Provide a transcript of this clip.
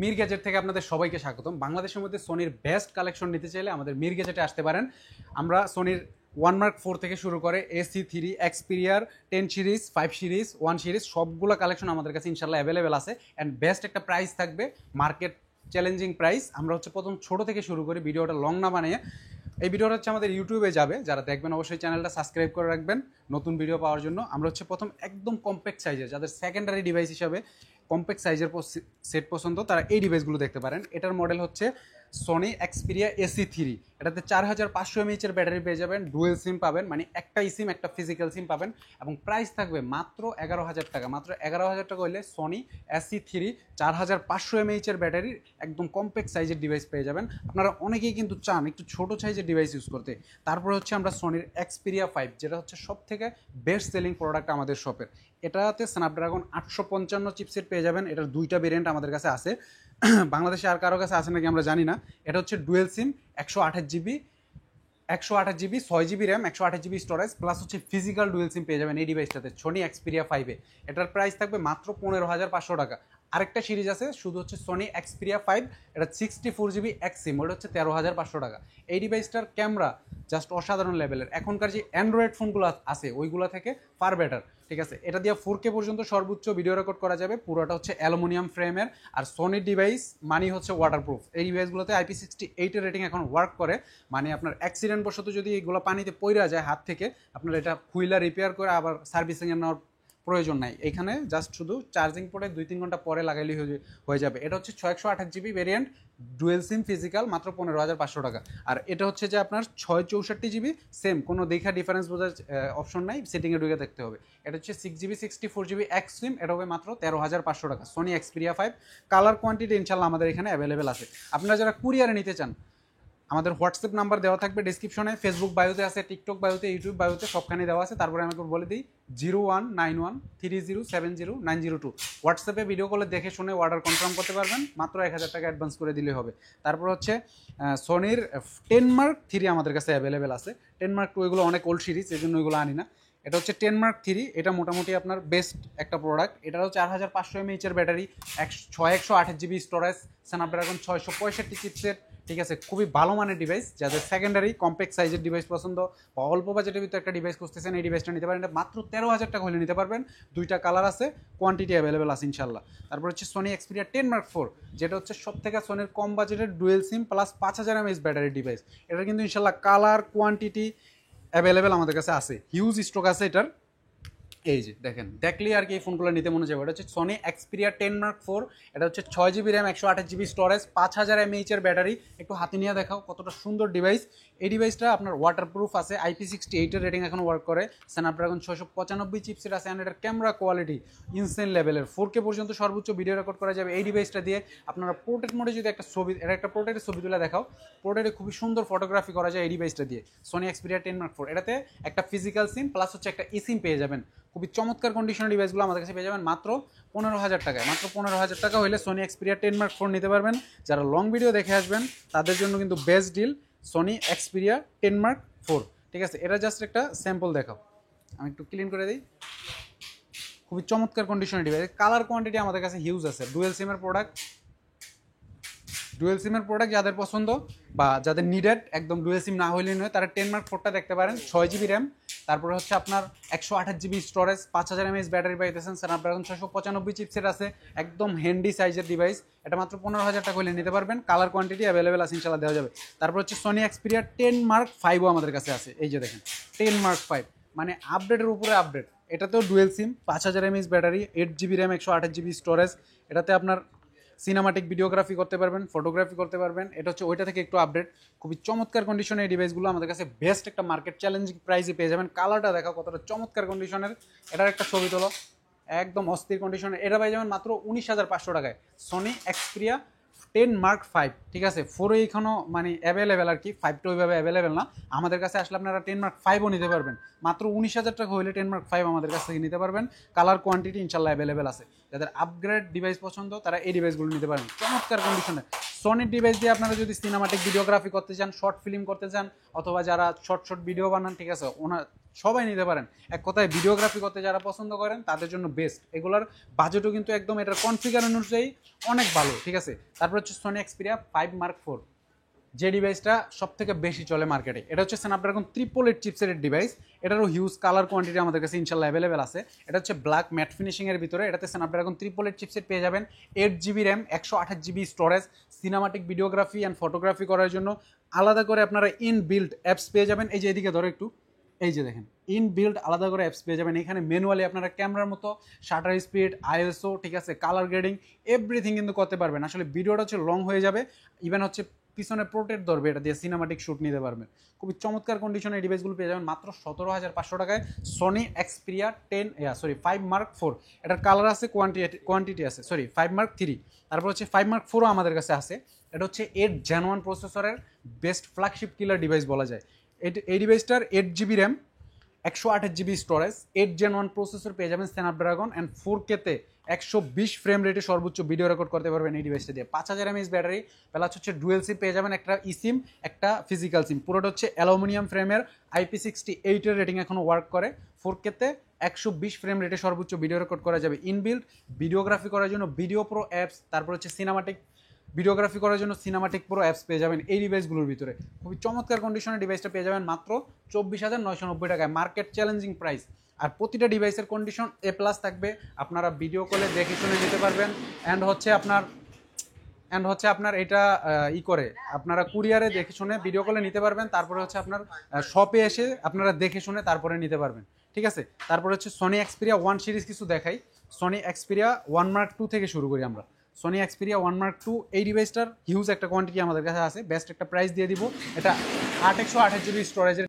Mir gadget থেকে আপনাদের সবাইকে স্বাগতম। বাংলাদেশের মধ্যে সোনির বেস্ট কালেকশন নিতে চাইলে আমাদের মির গ্যাজেটে আসতে পারেন। আমরা সোনির 1 Mark 4 থেকে শুরু করে AC3, Xperia 10 series, 5 series, 1 series সবগুলো কালেকশন আমাদের কাছে ইনশাল্লাহ অ্যাভেলেবেল আছে। অ্যান্ড বেস্ট একটা প্রাইস থাকবে, মার্কেট চ্যালেঞ্জিং প্রাইস। আমরা প্রথম ছোট থেকে শুরু করি, ভিডিওটা লং না বানিয়ে। এই ভিডিওটা আমাদের ইউটিউবে যাবে, যারা দেখবেন অবশ্যই চ্যানেলটা সাবস্ক্রাইব করে রাখবেন নতুন ভিডিও পাওয়ার জন্য। আমরা প্রথম একদম কম্প্যাক্ট সাইজের, যাদের সেকেন্ডারি ডিভাইস হিসাবে কম্প্যাক্ট সাইজের সেট পছন্দ, তারা এই ডিভাইসগুলো দেখতে পারেন। এটার মডেল হচ্ছে সনি এক্সপিরিয়া AC3। এটাতে 4500 mAh এর ব্যাটারি পেয়ে যাবেন, ডুয়েল সিম পাবেন, মানে একটাই সিম, একটা ফিজিক্যাল সিম পাবেন। এবং প্রাইস থাকবে মাত্র 11,000 টাকা। মাত্র 11,000 টাকা হলে সনি AC3 4500 mAh এর ব্যাটারির একদম কম্প্যাক্ট সাইজের ডিভাইস পেয়ে যাবেন। আপনারা অনেকেই কিন্তু চান একটু ছোট সাইজের ডিভাইস ইউজ করতে। তারপরে আমরা সনির এক্সপিরিয়া 5, যেটা সব থেকে বেস্ট সেলিং প্রোডাক্ট আমাদের শপের। এটাতে স্ন্যাপড্রাগন 855 চিপসেট পেয়ে যাবেন। এটার দুইটা ভেরিয়েন্ট আমাদের কাছে আছে, বাংলাদেশে আর কারো কাছে আছে নাকি আমরা জানি না। এটা dual SIM, 128 GB, 6 GB RAM, 128 GB storage, plus physical dual SIM পেয়ে যাবেন এই ডিভাইসটাতে সনি এক্সপিরিয়া 5-এ। এটার প্রাইস থাকবে মাত্র 15,500 টাকা। আরেকটা সিরিজ আছে শুধু সনি এক্সপিরিয়া 5, এটা 64 জিবি এক সিম, ওটা 13,500 টাকা। এই ডিভাইসটার ক্যামেরা জাস্ট অসাধারণ লেভেলের। এখনকার যে অ্যান্ড্রয়েড ফোনগুলো আছে ওইগুলো থেকে ফার বেটার, ঠিক আছে। এটা দিয়ে 4K পর্যন্ত সর্বোচ্চ ভিডিও রেকর্ড করা যাবে। পুরোটা অ্যালুমিনিয়াম ফ্রেমের। আর সোনির ডিভাইস মানে ওয়াটারপ্রুফ। এই ডিভাইসগুলোতে IP68 এর রেটিং এখন ওয়ার্ক করে, মানে আপনার অ্যাক্সিডেন্ট বশত যদি এগুলো পানিতে পইরা যায় হাত থেকে, আপনার এটা খুইলা রিপেয়ার করে আবার সার্ভিসিংয়ে নেওয়ার প্রয়োজন নাই। এখানে জাস্ট শুধু চার্জিং পোর্টে 2-3 ঘন্টা পরে লাগাইলেই হয়ে যাবে। এটা 628 জিবি ভেরিয়েন্ট, ডুয়েল সিম, ফিজিক্যাল, মাত্র 15,500 টাকা। আর এটা যে আপনার 664 জিবি, সেম, কোনো দেখা ডিফারেন্স বোঝার অপশন নাই, সেটিংয়ে ঢুকে দেখতে হবে। এটা 6 জিবি 64 জিবি এক সিম, এটা হবে মাত্র 13,500 টাকা। Sony Xperia 5। কালার কোয়ান্টিটি ইনশাল্লাহ আমাদের এখানে অ্যাভেলেবেল আছে। আপনারা যারা কুরিয়ারে নিতে চান, আমাদের হোয়াটসঅ্যাপ নাম্বার দেওয়া থাকবে ডিসক্রিপশনে, ফেসবুক বায়োতে আছে, টিকটক বায়োতে, ইউটিউব বায়োতে, সবখানে দেওয়া আছে। তারপরে আমাকে বলে দিই 019130709002। হোয়াটসঅ্যাপে ভিডিও কলে দেখে শুনে অর্ডার কনফার্ম করতে পারবেন। মাত্র 1,000 টাকা অ্যাডভান্স করে দিলে হবে। তারপর সোনির 10 Mark 3 আমাদের কাছে অ্যাভেলেবেল আছে। 10 Mark 2 এগুলো অনেক ওল্ড সিরিজ, এই জন্য এগুলো আনি না। এটা 10 Mark 3। এটা মোটামুটি আপনার বেস্ট একটা প্রোডাক্ট। এটাও 4500 mAh এর battery, 128 GB storage, Snapdragon 665 chipset, ঠিক আছে। খুবই ভালো মানের ডিভাইস। যাদের সেকেন্ডারি কম্প্যাক্ট সাইজের ডিভাইস পছন্দ বা অল্প বাজেটের ভিতরে একটা ডিভাইস খুঁজতেছেন, এই ডিভাইসটা নিতে পারেন। এটা মাত্র 13,000 টাকা হলে নিতে পারবেন। দুইটা কালার আছে, কোয়ান্টিটি অ্যাভেলেবেল আছে ইনশাল্লাহ। তারপর সনি এক্সপিরিয়া 10 Mark 4, যেটা সব থেকে সোনির কম বাজেটের ডুয়েল সিম প্লাস 5000 mAh ব্যাটারি ডিভাইস। এটা কিন্তু ইনশাল্লাহ কালার কোয়ান্টিটি অ্যাভেলেবেল আমাদের কাছে আছে, হিউজ স্টক আছে এটার। এই যে দেখেন, দেখলে আর কি এই ফোনগুলো নিতে মনে যাবে। এটা সনি এক্সপিরিয়া 10 Mark 4। এটা 6 GB RAM, 128 GB storage, 5000 mAh এর ব্যাটারি। একটু হাতে নিয়ে দেখাও কতটা সুন্দর ডিভাইস। এই ডিভাইসটা আপনার ওয়াটারপ্রুফ আছে, IP68 এর রেটিং এখন ওয়ার্ক করে, স্ন্যাপড্রাগন 695 চিপসেট আছে। অ্যান্ড এটার ক্যামেরা কোয়ালিটি ইনসেন লেভেলের, 4K পর্যন্ত সর্বোচ্চ ভিডিও রেকর্ড করা যাবে এই ডিভাইসটা দিয়ে। আপনারা পোর্ট্রেট মোডে যদি একটা ছবি, এটা একটা পোর্ট্রেটের ছবি তুলে দেখাও, পোর্ট্রেটে খুবই সুন্দর ফটোগ্রাফি করা যায় এই ডিভাইসটা দিয়ে। Sony Xperia 10 Mark 4। এটাতে একটা ফিজিক্যাল সিম প্লাস একটা ইসিম পেয়ে যাবেন। খুবই চমৎকার কন্ডিশনের ডিভাইসগুলো আমাদের কাছে পেয়ে যাবেন মাত্র 15,000 টাকায়। মাত্র 15,000 টাকা হলে সনি এক্সপিরিয়া 10 Mark 4 নিতে পারবেন। যারা লং ভিডিও দেখে আসবেন তাদের জন্য কিন্তু best deal Sony Xperia 10 Mark 4, ঠিক আছে। এটা জাস্ট একটা স্যাম্পল দেখাও, আমি একটু ক্লিন করে দিই। খুবই চমৎকার কন্ডিশনের ডিভাইস। কালার কোয়ান্টিটি আমাদের কাছে হিউজ আছে। ডুয়েল সিমের প্রোডাক্ট যাদের পছন্দ বা যাদের নিডেড, একদম ডুয়েল সিম না হইলেই নয়, তারা 10 Mark 4টা দেখতে পারেন। 6 জিবি র্যাম, তারপরে আপনার 128 জিবি স্টোরেজ, 5000 mAh ব্যাটারি পাইতেছেন, স্ন্যাপড্রাগন 695 চিপসেট আছে, একদম হ্যান্ডি সাইজের ডিভাইস। এটা মাত্র 15,000 টাকা হলে নিতে পারবেন। কালার কোয়ান্টিটি অ্যাভেলেবেল আছে, ইনশাল্লাহ দেওয়া যাবে। তারপর সনি এক্সপিরিয়া 10 Mark 5ও আমাদের কাছে আছে। এই যে দেখেন 10 Mark 5, মানে আপডেটের উপরে আপডেট। এটাতেও ডুয়েল সিম, 5000 mAh battery, 8 GB RAM, 128 GB storage. এটাতে আপনার সিনেমাটিক ভিডিওগ্রাফি করতে পারবেন, ফটোগ্রাফি করতে পারবেন। এটা ওইটা থেকে একটু আপডেট। খুবই চমৎকার কন্ডিশনে এই ডিভাইসগুলো আমাদের কাছে বেস্ট একটা মার্কেট চ্যালেঞ্জিং প্রাইসে পেয়ে যাবেন। কালারটা দেখা কতটা চমৎকার কন্ডিশনের, এটার একটা ছবি তোলো, একদম অস্থির কন্ডিশনে। এটা পাই যাবেন মাত্র 19,500 টাকায়। সনি এক্সপিরিয়া 10 Mark 5, ঠিক আছে। 4 এইখানেও মানে অ্যাভেলেবেল আর কি, 5টা ওইভাবে অ্যাভেলেবেল না। আমাদের কাছে আসলে আপনারা 10 Mark 5ও নিতে পারবেন। মাত্র 19,000 টাকা হইলে 10 Mark 5 আমাদের কাছ থেকে নিতে পারবেন। কালার কোয়ান্টিটি ইনশাল্লাহ অ্যাভেলেবেল আছে। যাদের আপগ্রেড ডিভাইস পছন্দ তারা এই ডিভাইসগুলো নিতে পারেন চমৎকার কন্ডিশনে। সনির ডিভাইস দিয়ে আপনারা যদি সিনেমাটিক ভিডিওগ্রাফি করতে চান, শর্ট ফিল্ম করতে চান, অথবা যারা শর্ট ভিডিও বানান, ঠিক আছে, সবাই নিতে পারেন। এক কথায় ভিডিওগ্রাফি করতে যারা পছন্দ করেন তাদের জন্য বেস্ট। এগুলোর বাজেটও কিন্তু একদম এটার কনফিগার অনুযায়ী অনেক ভালো, ঠিক আছে। তারপর হচ্ছে সোনি এক্সপিরিয়া 5 Mark 4, যে ডিভাইসটা সব থেকে বেশি চলে মার্কেটে। এটা হচ্ছে স্ন্যাপড্রাগন 888 চিপসেটের ডিভাইস। এটারও হিউজ কালার কোয়ান্টিটি আমাদের কাছে ইনশাল্লাহ অ্যাভেলেবেল আছে। এটা হচ্ছে ব্ল্যাক ম্যাট ফিনিশিংয়ের ভিতরে। এটাতে স্ন্যাপড্রাগন 888 চিপসেট পেয়ে যাবেন, 8 GB RAM, 128 GB storage, cinematic videography and photography করার জন্য আলাদা করে আপনারা ইনবিল্ট অ্যাপস পেয়ে যাবেন। এই যে এদিকে ধরো একটু, এই যে দেখেন ইনবিল্ট আলাদা করে অ্যাপস পেয়ে যাবেন। এখানে ম্যানুয়ালি আপনারা ক্যামেরার মতো শাটার স্পিড, আইএসও, ঠিক আছে, কালার গ্রেডিং, এভরিথিং কিন্তু করতে পারবেন। আসলে ভিডিওটা হচ্ছে লং হয়ে যাবে, ইভেন হচ্ছে পিছনে প্রোটেক্ট ধরবে, এটা দিয়ে সিনেমাটিক শ্যুট নিতে পারবেন। খুবই চমৎকার কন্ডিশনে এই ডিভাইসগুলো পেয়ে যাবেন মাত্র 17,500 টাকায়। সোনি এক্সপিরিয়া 5 Mark 4, এটার কালার আছে, কোয়ান্টিটি আছে, 5 Mark 3। তারপর হচ্ছে 5 Mark 4ও আমাদের কাছে আছে। এটা হচ্ছে 8 Gen 1 প্রসেসরের বেস্ট ফ্ল্যাগশিপ কিলার ডিভাইস বলা যায়। এই ডিভাইসটার 8 GB RAM, 128 GB storage, 8 Gen 1 processor পেয়ে যাবেন স্ন্যাপড্রাগন, অ্যান্ড 4K-তে 120 ফ্রেম রেটে সর্বোচ্চ ভিডিও রেকর্ড করতে পারবেন এই ডিভাইসটা দিয়ে। 5000 mAh ব্যাটারি, প্লাস হচ্ছে ডুয়েল সিম পেয়ে যাবেন, একটা সিম, একটা ফিজিক্যাল সিম। পুরোটা হচ্ছে অ্যালুমিনিয়াম ফ্রেমের, IP68 এর রেটিং এখনো ওয়ার্ক করে। 4K-তে 120 ফ্রেম রেটে সর্বোচ্চ ভিডিও রেকর্ড করা যাবে। ইনবিল্ট ভিডিওগ্রাফি করার জন্য ভিডিও প্রো অ্যাপস, তারপর হচ্ছে সিনেমাটিক ভিডিওগ্রাফি করার জন্য সিনেমাটিক প্রো অ্যাপস পেয়ে যাবেন এই ডিভাইসগুলোর ভিতরে। খুবই চমৎকার কন্ডিশনে ডিভাইসটা পেয়ে যাবেন মাত্র 24,990 টাকায়, মার্কেট চ্যালেঞ্জিং প্রাইস। আর প্রতিটা ডিভাইসের কন্ডিশন A+ থাকবে, আপনারা ভিডিও কলে দেখে শুনে নিতে পারবেন। অ্যান্ড হচ্ছে আপনার এটা করে আপনারা কুরিয়ারে দেখে শুনে ভিডিও কলে নিতে পারবেন। তারপরে হচ্ছে আপনার শপে এসে আপনারা দেখে শুনে তারপরে নিতে পারবেন, ঠিক আছে। তারপরে হচ্ছে সোনি এক্সপিরিয়া 1 সিরিজ কিছু দেখাই। সোনি এক্সপিরিয়া 1 Mark 2 থেকে শুরু করি আমরা। সোনি এক্সপিরিয়া 1 Mark 2, এই ডিভাইসটার হিউজ একটা কোয়ান্টিটি আমাদের কাছে আছে, বেস্ট একটা প্রাইস দিয়ে দিব। এটা 8 128 GB স্টোরেজের